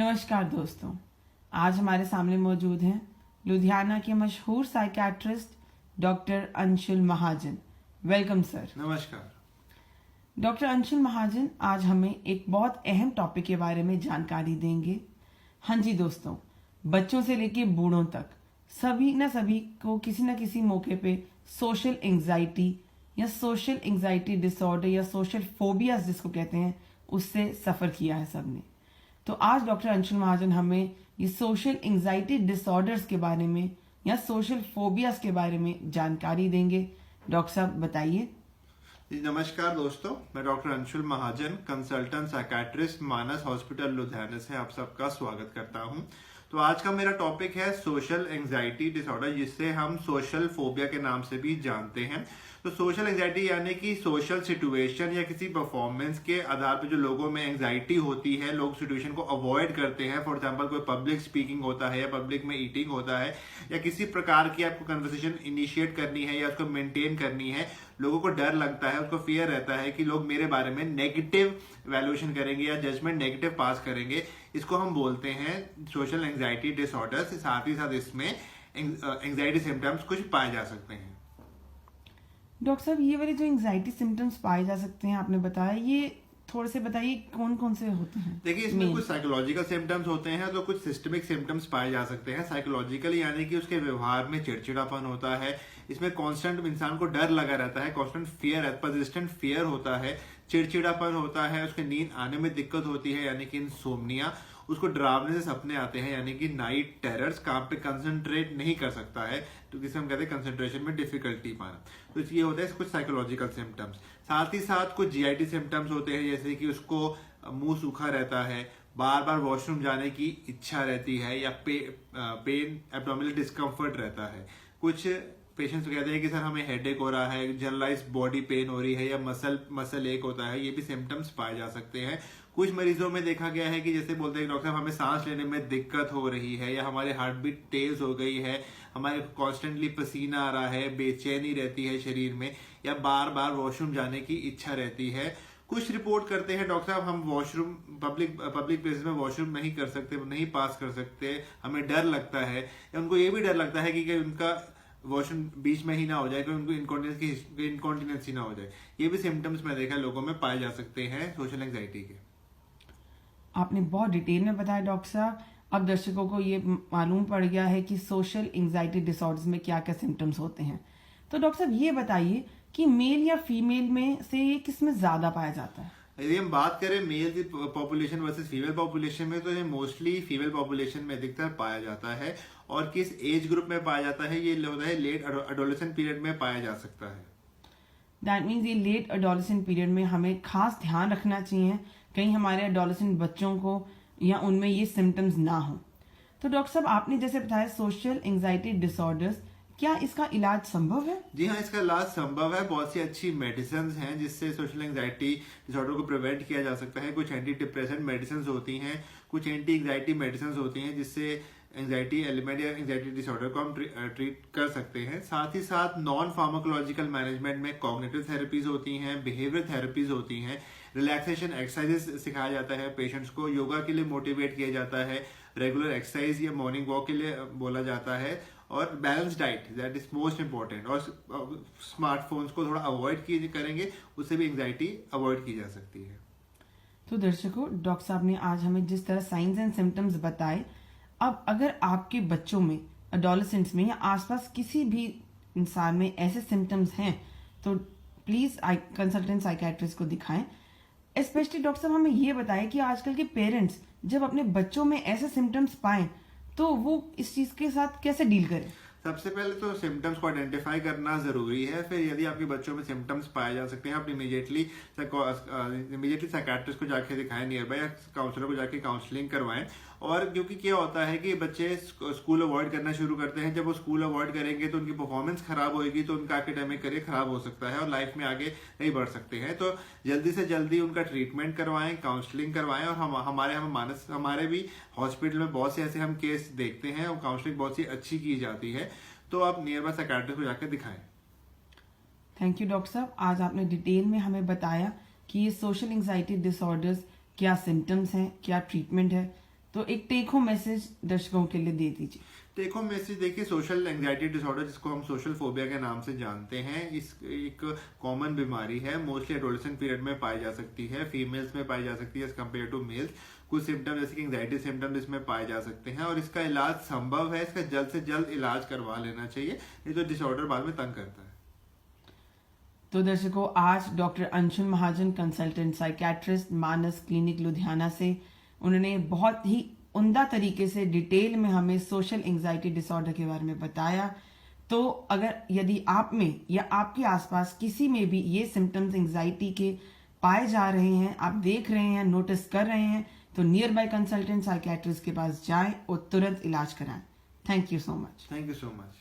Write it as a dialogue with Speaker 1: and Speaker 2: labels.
Speaker 1: नमस्कार दोस्तों, आज हमारे सामने मौजूद हैं लुधियाना के मशहूर psychiatrist doctor Anshul Mahajan. Welcome sir.
Speaker 2: नमस्कार
Speaker 1: डॉक्टर अंशुल महाजन आज हमें एक बहुत अहम टॉपिक के बारे में जानकारी देंगे। हाँ जी दोस्तों, बच्चों से लेके बूढ़ों तक सभी को किसी न किसी मौके पे सोशल एंजाइटी या सोशल एंजाइटी डिसऑर्डर या सोशल फोबियाज जिसको कहते हैं उससे सफर किया है सबने। तो आज डॉक्टर अंशुल महाजन हमें ये सोशल एंजाइटी डिसऑर्डर्स के बारे में या सोशल फोबियाज के बारे में जानकारी देंगे। डॉक्टर साहब बताइए।
Speaker 2: जी नमस्कार दोस्तों, मैं डॉक्टर अंशुल महाजन, कंसल्टेंट साइकियाट्रिस्ट, मानस हॉस्पिटल लुधियाना से आप सबका स्वागत करता हूं। तो आज का मेरा टॉपिक है सोशल एंजाइटी डिसऑर्डर, जिससे हम सोशल फोबिया के नाम से भी जानते हैं। तो सोशल एंजाइटी यानी कि सोशल सिचुएशन या किसी परफॉर्मेंस के आधार पर जो लोगों में एंजाइटी होती है, लोग सिचुएशन को अवॉइड करते हैं। फॉर एग्जांपल कोई पब्लिक स्पीकिंग होता है या पब्लिक में ईटिंग होता है या किसी प्रकार की आपको कन्वर्सेशन इनिशिएट करनी है या उसको मेंटेन करनी है, लोगों को डर लगता है, उसको फियर रहता है कि लोग मेरे बारे में नेगेटिव वैल्यूएशन करेंगे या जजमेंट नेगेटिव पास करेंगे। इसको हम बोलते हैं सोशल एंजाइटी डिसऑर्डर। साथ ही साथ इसमें एंजाइटी सिम्टम्स कुछ पाए जा सकते हैं।
Speaker 1: डॉक्टर साहब, ये वाले जो एंजाइटी सिम्टम्स पाए जा सकते हैं आपने बताया, ये थोड़े से बताइए कौन कौन से होते हैं।
Speaker 2: देखिए, इसमें कुछ साइकोलॉजिकल सिम्टम्स होते हैं तो कुछ सिस्टमिक सिम्टम्स पाए जा सकते हैं। साइकोलॉजिकल यानी कि उसके व्यवहार में चिड़चिड़ापन होता है, इसमें कांस्टेंट इंसान को डर लगा रहता है, कांस्टेंट फियर, परसिस्टेंट फियर होता है, चिड़चिड़ापन होता है, उसके नींद आने में दिक्कत होती है यानी कि इंसोम्निया, उसको डरावने से सपने आते हैं यानी कि नाइट टेरर्स, काम पे कंसंट्रेट नहीं कर सकता है, तो जिसे हम कहते हैं कंसंट्रेशन में डिफिकल्टी पाना। तो ये होता है कुछ साइकोलॉजिकल सिम्टम्स। साथ ही साथ कुछ जीआईटी सिम्टम्स होते हैं, जैसे कि उसको मुंह सूखा रहता है, बार बार वॉशरूम जाने की इच्छा रहती है या पेन एब्डोमिनल डिस्कम्फर्ट रहता है। कुछ पेशेंट्स कहते हैं कि सर हमें हेडेक हो रहा है, जनरलाइज बॉडी पेन हो रही है या मसल एक होता है, ये भी सिम्टम्स पाए जा सकते हैं। कुछ मरीजों में देखा गया है कि जैसे बोलते हैं डॉक्टर साहब हमें सांस लेने में दिक्कत हो रही है या हमारे हार्ट बीट तेज हो गई है, हमारे कॉन्स्टेंटली पसीना आ रहा है, बेचैनी रहती है शरीर में या बार बार वॉशरूम जाने की इच्छा रहती है। कुछ रिपोर्ट करते हैं डॉक्टर साहब हम वॉशरूम पब्लिक प्लेसेस में वॉशरूम नहीं कर सकते, नहीं पास कर सकते, हमें डर लगता है या उनको ये भी डर लगता है कि उनका वॉशरूम बीच में ही ना हो जाए, कि उनको इनकॉन्टिनेंस ही ना हो जाए। ये भी सिम्टम्स मैं देखा लोगों में पाए जा सकते हैं सोशल एंजाइटी के।
Speaker 1: आपने बहुत डिटेल में बताया डॉक्टर साहब। अब दर्शकों को ये मालूम पड़ गया है कि सोशल एंजाइटी डिसऑर्डर्स में क्या क्या सिम्टम्स होते हैं। तो डॉक्टर साहब ये बताइए कि मेल या फीमेल में से ये किस में ज्यादा पाया जाता है।
Speaker 2: यदि हम बात करें मेल की पॉपुलेशन वर्सेस फीमेल पॉपुलेशन में, तो ये मोस्टली फीमेल पॉपुलेशन में अधिकतर पाया जाता है। और किस एज ग्रुप में पाया जाता है, ये होता है लेट एडोलेसेंट पीरियड में पाया जा सकता है।
Speaker 1: दैट मीन्स ये लेट एडोलेसेंट पीरियड में हमें खास ध्यान रखना चाहिए कहीं हमारे एडोलेसेंट बच्चों को या उनमें ये सिम्टम्स ना हो। तो डॉक्टर साहब आपने जैसे बताया सोशल एंजाइटी डिसऑर्डर्स, क्या इसका इलाज संभव है?
Speaker 2: जी हाँ, इसका इलाज संभव है। बहुत सी अच्छी मेडिसिन हैं जिससे सोशल एंजाइटी डिसऑर्डर को प्रिवेंट किया जा सकता है। कुछ एंटी डिप्रेसेंट मेडिसिन होती हैं, कुछ एंटी एंजाइटी मेडिसिन होती हैं जिससे एंजाइटी एलिमेंट या एंजाइटी डिसऑर्डर को हम ट्रीट कर सकते हैं। साथ ही साथ नॉन फार्माकोलॉजिकल मैनेजमेंट में कॉग्निटिव थेरेपीज होती हैं, बिहेवियर थेरेपीज होती हैं, रिलैक्सेशन एक्सरसाइजेस सिखाया जाता है पेशेंट्स को, योगा के लिए मोटिवेट किया जाता है, रेगुलर एक्सरसाइज या मॉर्निंग वॉक के लिए बोला जाता है, और balance diet that is most important. और स्मार्टफोन्स को थोड़ा अवॉइड करेंगे, उससे भी एंजाइटी अवॉइड की जा सकती है।
Speaker 1: तो दर्शकों, डॉक्टर साहब ने आज हमें जिस तरह साइंस एंड सिम्टम्स बताए, अब अगर आपके बच्चों में, एडोलेसेंट्स में या आसपास किसी भी इंसान में ऐसे सिम्टम्स हैं तो प्लीज कंसल्टेंट साइकियाट्रिस्ट को दिखाएं। स्पेशली डॉक्टर साहब हमें ये बताएं कि आजकल के पेरेंट्स जब अपने बच्चों में ऐसे सिम्टम्स पाएं तो वो इस चीज के साथ कैसे डील करें।
Speaker 2: सबसे पहले तो सिम्टम्स को आइडेंटिफाई करना जरूरी है। फिर यदि आपके बच्चों में सिम्टम्स पाए जा सकते हैं, आप इमीडिएटली साइकियाट्रिस्ट को जाके दिखाएं, नियर बाय काउंसलर को जाके काउंसलिंग करवाएं। और क्योंकि क्या होता है कि बच्चे स्कूल अवॉइड करना शुरू करते हैं, जब वो स्कूल अवॉइड करेंगे तो उनकी परफॉर्मेंस खराब होगी, तो उनका एकेडमिक करियर खराब हो सकता है और लाइफ में आगे नहीं बढ़ सकते हैं। तो जल्दी से जल्दी उनका ट्रीटमेंट करवाएं, काउंसलिंग करवाएं। और हमारे भी हॉस्पिटल में बहुत से ऐसे हम केस देखते हैं और काउंसलिंग बहुत सी अच्छी की जाती है। तो आप नियर बाय साइकियाट्रिस्ट को जाकर दिखाएं।
Speaker 1: थैंक यू डॉक्टर साहब, आज आपने डिटेल में हमें बताया कि ये सोशल एंजाइटी डिसऑर्डर्स क्या सिम्टम्स हैं, क्या ट्रीटमेंट है। तो एक टेक होम मैसेज दर्शकों के लिए दे दीजिए।
Speaker 2: टेक होम मैसेज देखिए, सोशल एंजाइटी डिसऑर्डर जिसको हम सोशल फोबिया के नाम से जानते हैं, इस एक कॉमन बीमारी है, मोस्टली एडोलेसेंट पीरियड में पाई जा सकती है, फीमेल्स में पाई जा सकती है एज कम्पेयर टू मेल्स। कुछ सिम्टम जैसे कि एंजाइटी सिम्टम इसमें पाए जा सकते हैं और इसका इलाज संभव है, इसका जल्द से जल्द इलाज करवा लेना चाहिए, ये तो डिसऑर्डर बाद में तंग करता है।
Speaker 1: तो दर्शकों, आज डॉक्टर अंशुल महाजन, कंसल्टेंट साइकेट्रिस्ट, मानस क्लिनिक लुधियाना से, उन्होंने बहुत ही उम्दा तरीके से डिटेल में हमें सोशल एंजाइटी डिसऑर्डर के बारे में बताया। तो अगर यदि आप में या आपके आसपास किसी में भी ये सिम्टम्स एंजाइटी के पाए जा रहे हैं, आप देख रहे हैं, नोटिस कर रहे हैं, तो नियर बाय कंसल्टेंट साइकेट्रिस्ट के पास जाएं और तुरंत इलाज कराएं। Thank you so much.
Speaker 2: Thank you so much.